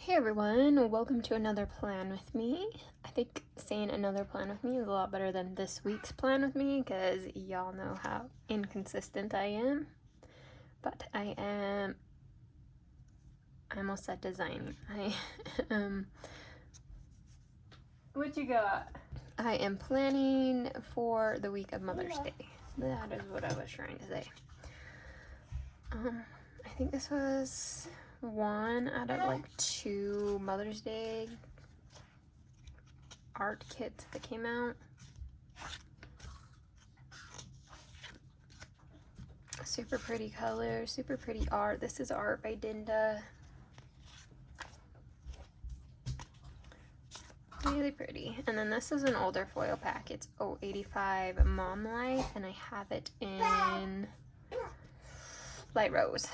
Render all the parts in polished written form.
Hey everyone, welcome to another plan with me. I think saying another plan with me is a lot better than this week's plan with me because y'all know how inconsistent I am. But I almost said designing. What you got? I am planning for the week of Mother's Day. That is what I was trying to say. I think this was one out of like 2 Mother's Day art kits that came out. Super pretty color, super pretty art. This is art by Dinda. Really pretty. And then this is an older foil pack. It's 085 Mom Life, and I have it in light rose.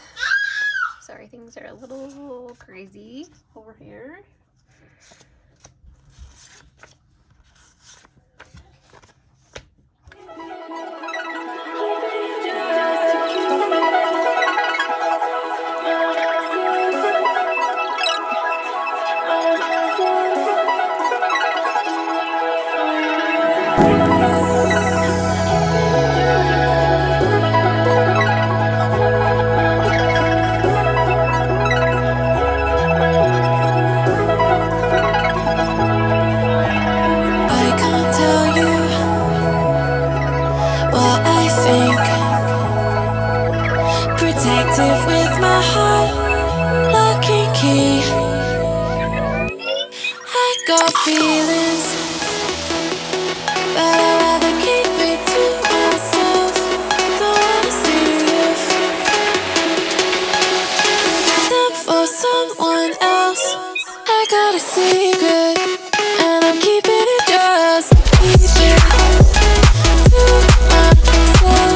Sorry, things are a little crazy over here. Protective with my heart, lock and key. I got feelings, but I'd rather keep it to myself. Don't wanna see if them for someone else. I got a secret, and I'm keeping it just keep it to myself.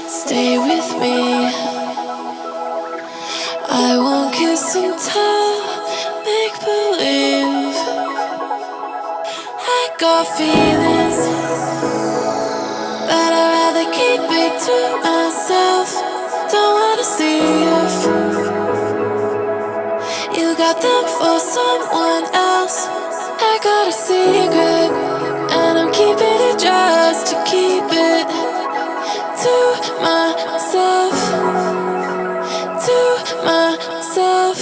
Stay with me. I won't kiss and tell, make believe. I got feelings, but I'd rather keep it to myself. Don't wanna see if you got them for someone else. I got a secret, and I'm keeping it just to keep it to myself, to myself.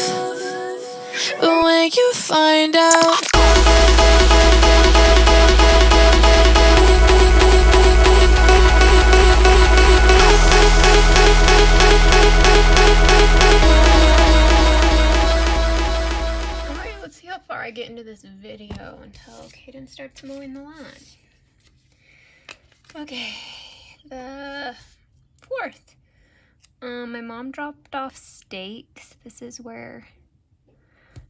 But when you find out, Alright, let's see how far I get into this video until Kaden starts mowing the lawn. Okay, the 4th. My mom dropped off steaks. This is where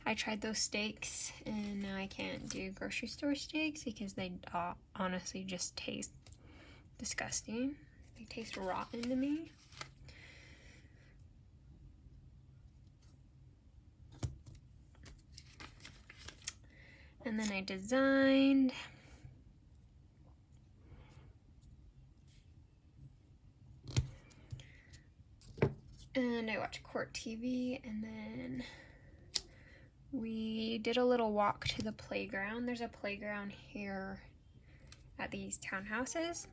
I tried those steaks, and now I can't do grocery store steaks because they honestly just taste disgusting. They taste rotten to me. And then I designed. And I watched Court TV, and then we did a little walk to the playground. There's a playground here at these townhouses,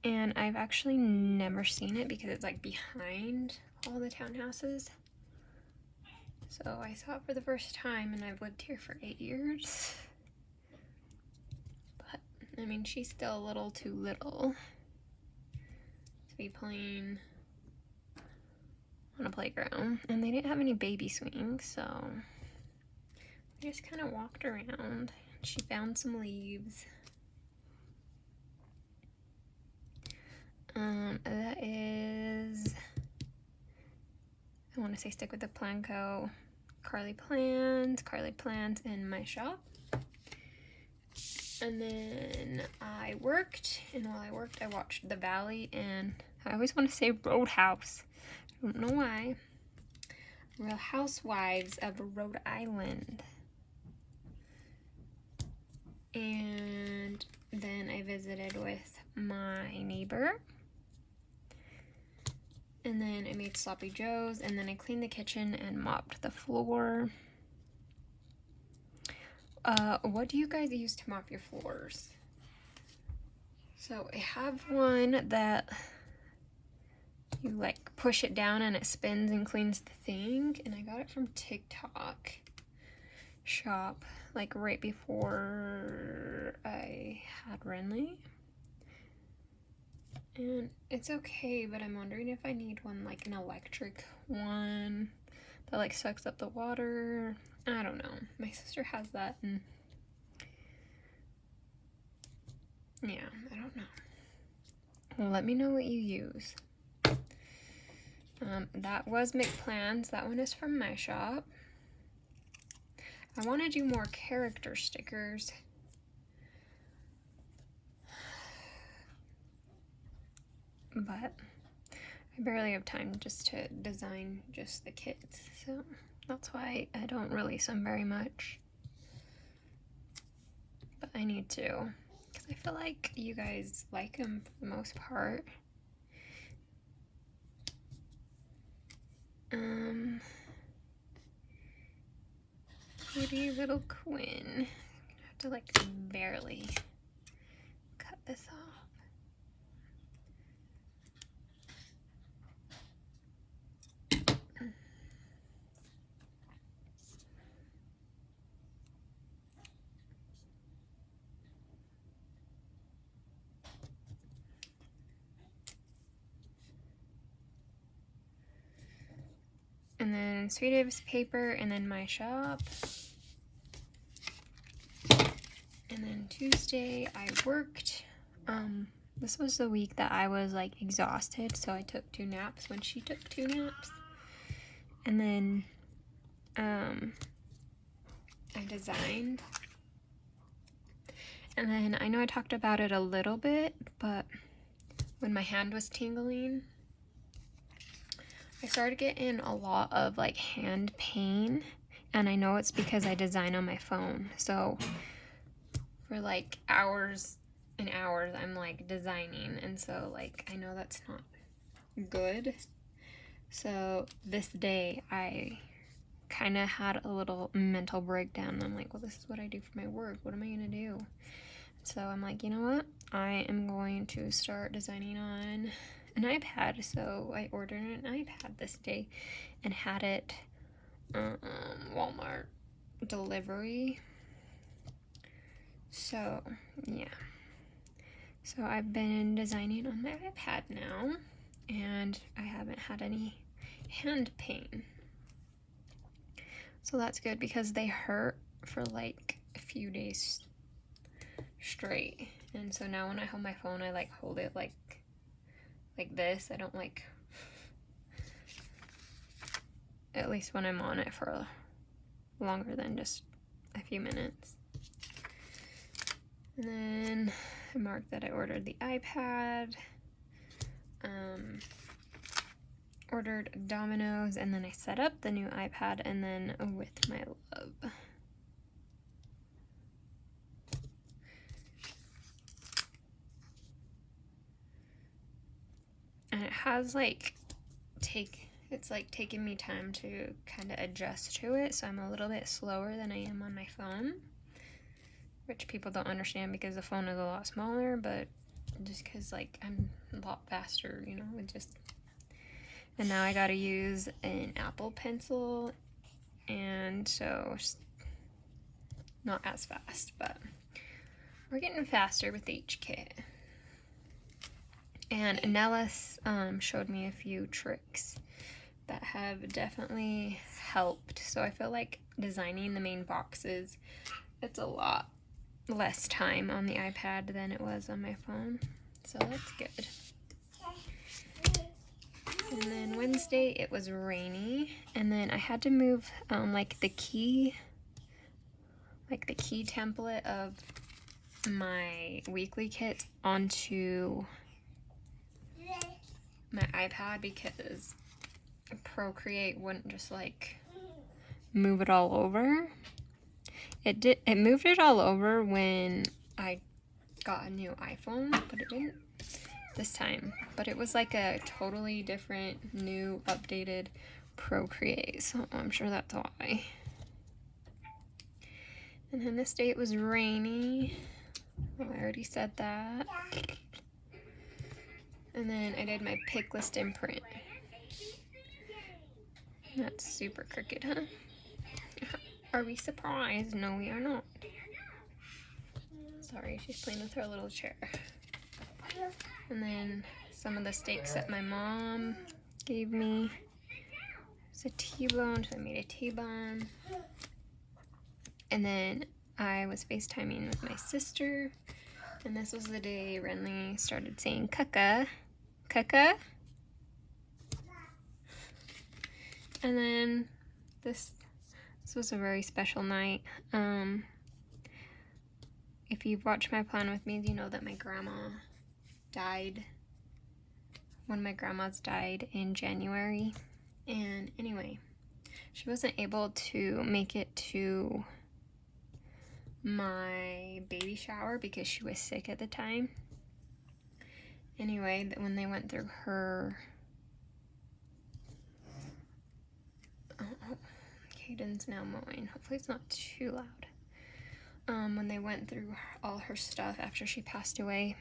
and I've actually never seen it because it's like behind all the townhouses. So I saw it for the first time, and I've lived here for 8 years. But, I mean, she's still a little too little to be playing on a playground, and they didn't have any baby swings, so we just kind of walked around. She found some leaves. That is, I want to say stick with the Planco Carly Plans in my shop. And then I worked, and while I worked, I watched The Valley, and I always want to say Roadhouse. I don't know why. Real Housewives of Rhode Island. And then I visited with my neighbor. And then I made sloppy joes, and then I cleaned the kitchen and mopped the floor. What do you guys use to mop your floors? So I have one that you like push it down and it spins and cleans the thing, and I got it from TikTok shop like right before I had Renly. And it's okay, but I'm wondering if I need one like an electric one that like sucks up the water. I don't know. My sister has that, and yeah, I don't know. Well, let me know what you use. That was McPlans. That one is from my shop. I want to do more character stickers. But I barely have time just to design just the kits, so that's why I don't release them very much. But I need to, because I feel like you guys like them for the most part. Pretty little Quinn. I'm gonna have to like barely cut this off. And then Sweet Dave's paper, and then my shop. And then Tuesday I worked. This was the week that I was like exhausted, so I took 2 naps when she took 2 naps. And then I designed. And then I know I talked about it a little bit, but when my hand was tingling, I started getting a lot of like hand pain, and I know it's because I design on my phone. So for like hours and hours I'm like designing, and so like I know that's not good. So this day I kind of had a little mental breakdown. I'm like, well, this is what I do for my work. What am I gonna do? So I'm like, you know what? I am going to start designing on an iPad. So I ordered an iPad this day and had it Walmart delivery. So yeah, so I've been designing on my iPad now, and I haven't had any hand pain, so that's good because they hurt for like a few days straight. And so now when I hold my phone, I like hold it like this. I don't like, at least when I'm on it for longer than just a few minutes. And then I marked that I ordered the iPad, ordered Domino's, and then I set up the new iPad, and then with my love. And it has like it's like taking me time to kind of adjust to it, so I'm a little bit slower than I am on my phone, which people don't understand because the phone is a lot smaller, but just because like I'm a lot faster, you know, it just. And now I gotta use an Apple Pencil, and so it's not as fast, but we're getting faster with each kit. And Nellis showed me a few tricks that have definitely helped. So I feel like designing the main boxes, it's a lot less time on the iPad than it was on my phone. So that's good. And then Wednesday it was rainy, and then I had to move like the key template of my weekly kit onto my iPad because Procreate wouldn't just like move it all over. It moved it all over when I got a new iPhone, but it didn't this time. But it was like a totally different, new, updated Procreate, so I'm sure that's why. And then this day it was rainy. Oh, I already said that. And then I did my pick list imprint. That's super crooked, huh? Are we surprised? No, we are not. Sorry, she's playing with her little chair. And then some of the steaks that my mom gave me. It's a T-bone, so I made a T-bone. And then I was FaceTiming with my sister. And this was the day Renly started saying "Kaka, Kaka." And then this was a very special night. If you've watched my plan with me, you know that my grandma died. One of my grandmas died in January. And anyway, she wasn't able to make it to my baby shower because she was sick at the time. Anyway, when they went through her... Oh, Caden's now mowing. Hopefully it's not too loud. When they went through all her stuff after she passed away,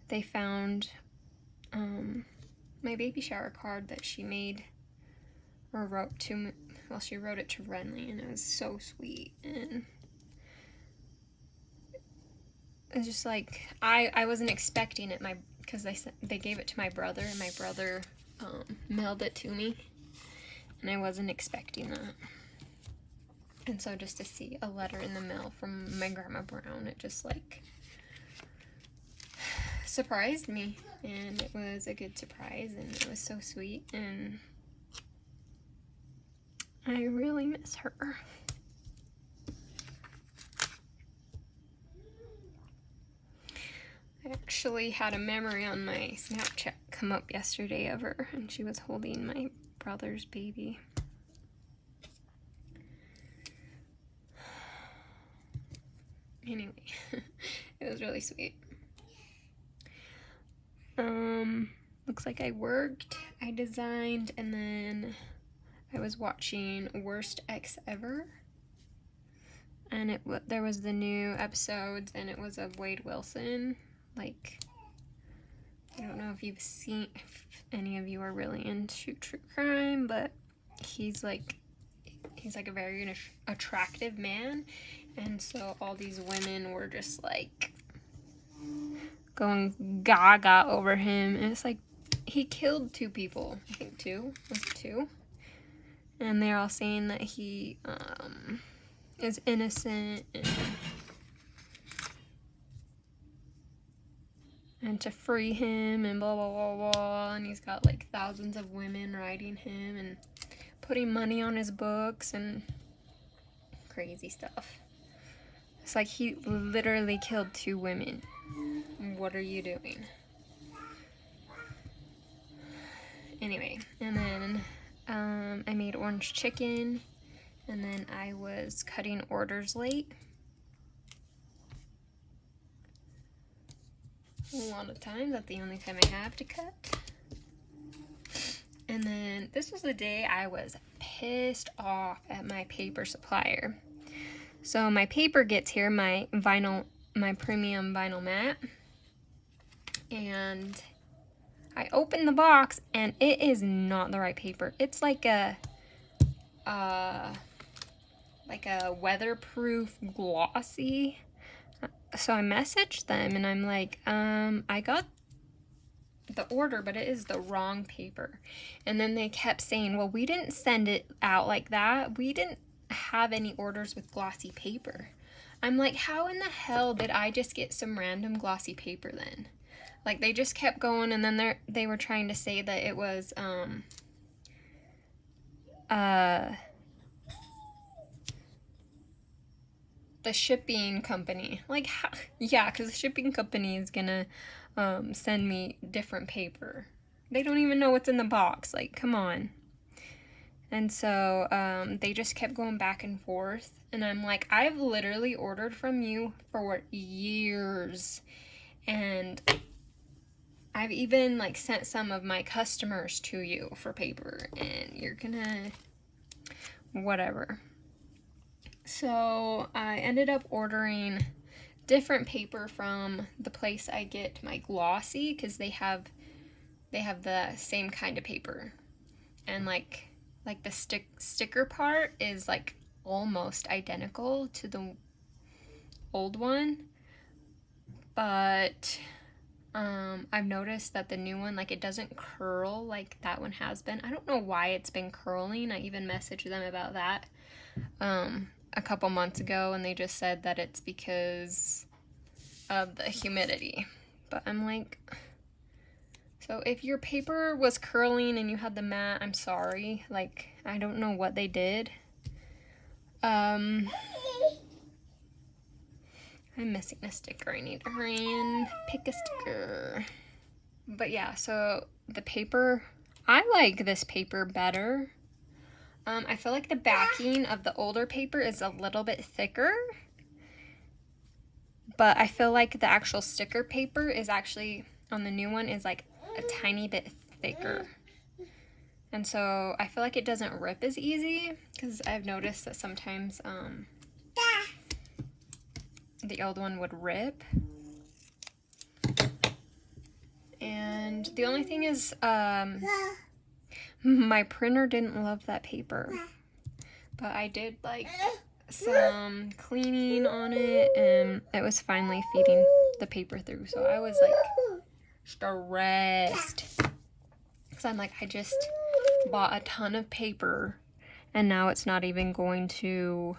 they found my baby shower card that she made or wrote to me. Well, she wrote it to Renly, and it was so sweet. And it's just like I wasn't expecting it. Because they gave it to my brother, and my brother mailed it to me, and I wasn't expecting that. And so just to see a letter in the mail from my Grandma Brown, it just like surprised me, and it was a good surprise, and it was so sweet, and I really miss her. I actually had a memory on my Snapchat come up yesterday of her, and she was holding my brother's baby. Anyway, it was really sweet. Looks like I worked, I designed, and then I was watching Worst Ex Ever. And there was the new episodes, and it was of Wade Wilson. Like, I don't know if any of you are really into true crime, but he's like a very attractive man, and so all these women were just like going gaga over him, and it's like he killed 2 people. I think 2. Was it 2? And they're all saying that he is innocent, and to free him, and blah blah blah blah. And he's got like thousands of women writing him and putting money on his books and crazy stuff. It's like he literally killed 2 women. What are you doing? Anyway, and then I made orange chicken, and then I was cutting orders late. A lot of times, that's the only time I have to cut. And then this was the day I was pissed off at my paper supplier. So my paper gets here, my premium vinyl mat, and I open the box and it is not the right paper. It's like a weatherproof glossy. So I messaged them and I'm like, I got the order, but it is the wrong paper. And then they kept saying, well, we didn't send it out like that. We didn't have any orders with glossy paper. I'm like, how in the hell did I just get some random glossy paper then? Like, they just kept going, and then they were trying to say that it was the shipping company. Like, yeah, because the shipping company is gonna send me different paper. They don't even know what's in the box. Like, come on. And so they just kept going back and forth. And I'm like, I've literally ordered from you for years. And I've even like sent some of my customers to you for paper. And you're gonna... whatever. So I ended up ordering different paper from the place I get my glossy, because they have the same kind of paper. And like the sticker part is like almost identical to the old one, but I've noticed that the new one, like, it doesn't curl like that one has been. I don't know why it's been curling. I even messaged them about that a couple months ago, and they just said that it's because of the humidity. But I'm like, so if your paper was curling and you had the matte, I'm sorry. Like, I don't know what they did. I'm missing a sticker. I need to hurry and pick a sticker. But yeah, so the paper, I like this paper better. I feel like the backing of the older paper is a little bit thicker. But I feel like the actual sticker paper is actually, on the new one, is like a tiny bit thicker. And so I feel like it doesn't rip as easy, because I've noticed that sometimes the old one would rip. And the only thing is, my printer didn't love that paper. But I did like some cleaning on it, and it was finally feeding the paper through. So I was like stressed, because I'm like, I just bought a ton of paper and now it's not even going to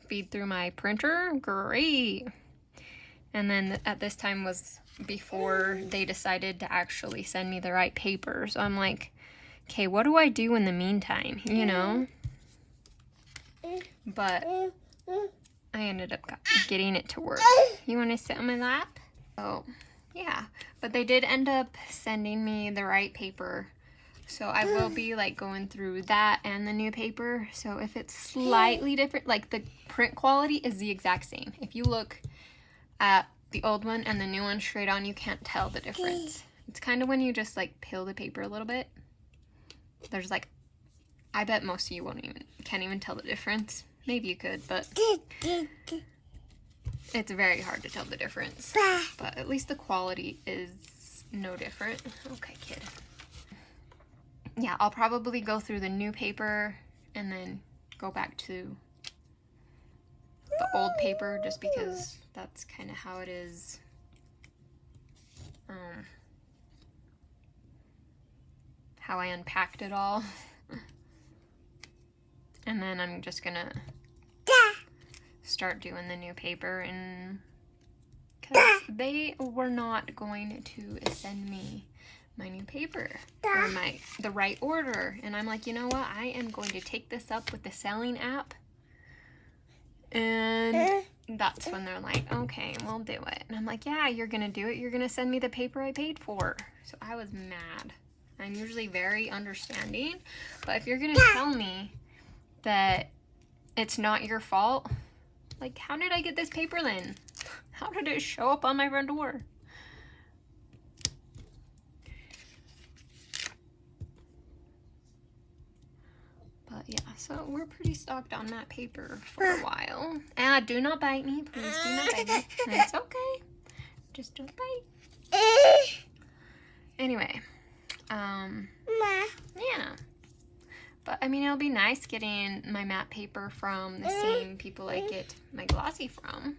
feed through my printer. Great. And then at this time was before they decided to actually send me the right paper. So I'm like, okay, what do I do in the meantime, you know? But I ended up getting it to work. You want to sit on my lap? Oh, yeah. But they did end up sending me the right paper. So I will be like going through that and the new paper. So if it's slightly different, like the print quality is the exact same. If you look at the old one and the new one straight on, you can't tell the difference. It's kind of when you just like peel the paper a little bit. There's like, I bet most of you can't even tell the difference. Maybe you could, but it's very hard to tell the difference. But at least the quality is no different. Okay, kid. Yeah, I'll probably go through the new paper and then go back to the old paper, just because that's kind of how it is. How I unpacked it all. And then I'm just gonna start doing the new paper, and because they were not going to send me my new paper or the right order. And I'm like, you know what? I am going to take this up with the selling app. And that's when they're like, okay, we'll do it. And I'm like, yeah, you're gonna do it. You're gonna send me the paper I paid for. So I was mad. I'm usually very understanding, but if you're gonna tell me that it's not your fault, like, how did I get this paper, Lynn? How did it show up on my front door? But yeah, so we're pretty stocked on that paper for a while. And do not bite me, please do not bite me. It's okay, just don't bite. Anyway, yeah. But I mean, it'll be nice getting my matte paper from the same people I get my glossy from.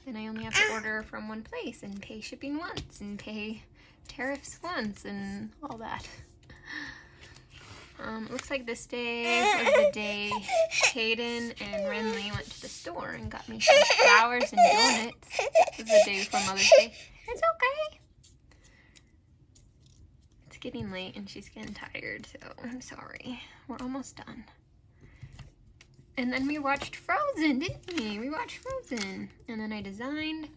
And I only have to order from one place and pay shipping once and pay tariffs once and all that. Looks like this day was the day Hayden and Renly went to the store and got me some flowers and donuts. This was the day before Mother's Day. It's okay. It's getting late and she's getting tired, so I'm sorry. We're almost done. And then we watched Frozen, didn't we? We watched Frozen. And then I designed.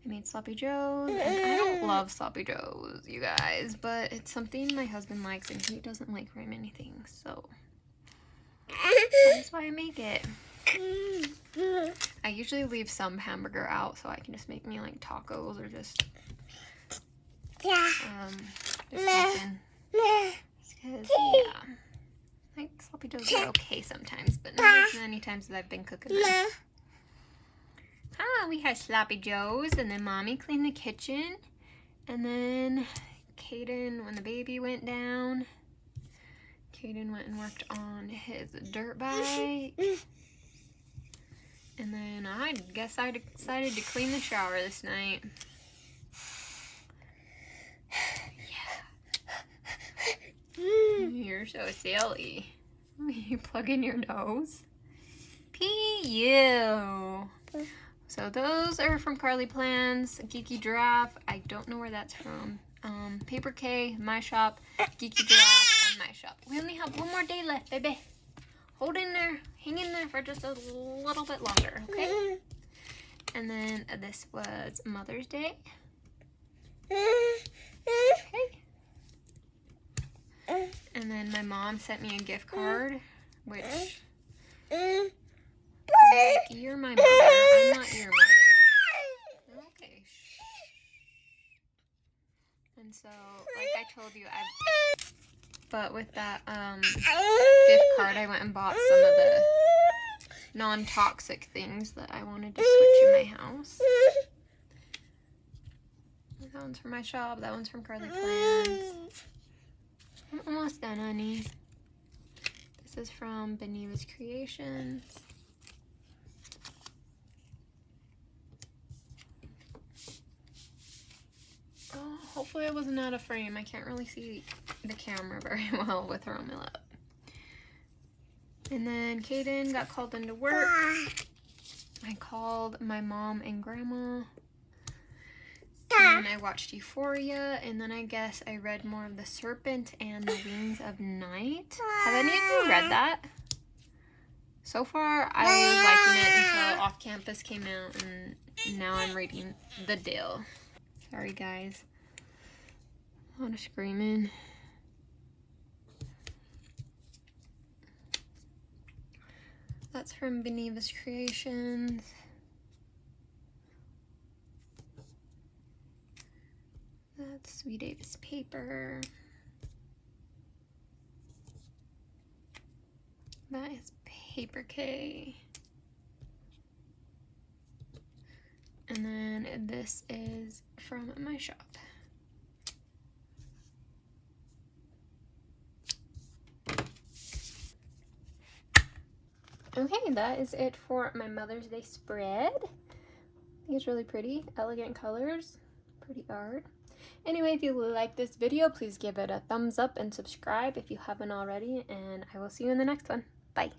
I made sloppy joes. And I don't love sloppy joes, you guys, but it's something my husband likes and he doesn't like very many things, so that's why I make it. I usually leave some hamburger out so I can just make me like tacos or just something. Because, yeah, like sloppy joes are okay sometimes, but not as many times as I've been cooking them. We had sloppy joes, and then Mommy cleaned the kitchen, and then Caden, when the baby went down, Caden went and worked on his dirt bike. And then I guess I decided to clean the shower this night. Yeah. You're so silly. You plug in your nose? P.U. So those are from Carly Plans, Geeky Giraffe. I don't know where that's from. Paper K, My Shop, Geeky Giraffe, and My Shop. We only have one more day left, baby. Hold in there, hang in there for just a little bit longer, okay? And then this was Mother's Day. Okay. And then my mom sent me a gift card, which, like, you're my mother, I'm not your mother. Okay. And so, like I told you, but with that gift card, I went and bought some of the non-toxic things that I wanted to switch in my house. That one's from My Shop, that one's from Carly Plans. I'm almost done, honey. This is from Beneva's Creations. Oh, hopefully I wasn't out of frame. I can't really see the camera very well with her on my lap. And then Caden got called into work. I called my mom and grandma. And then I watched Euphoria. And then I guess I read more of The Serpent and the Wings of Night. Have any of you read that? So far, I was liking it until Off Campus came out. And now I'm reading The Deal. Sorry, guys. A lot of screaming. That's from Beneva's Creations. That's Sweet Davis paper. That is Paper K. And then this is from My Shop. Okay, that is it for my Mother's Day spread. I think it's really pretty, elegant colors, pretty art. Anyway, if you like this video, please give it a thumbs up and subscribe if you haven't already, and I will see you in the next one. Bye.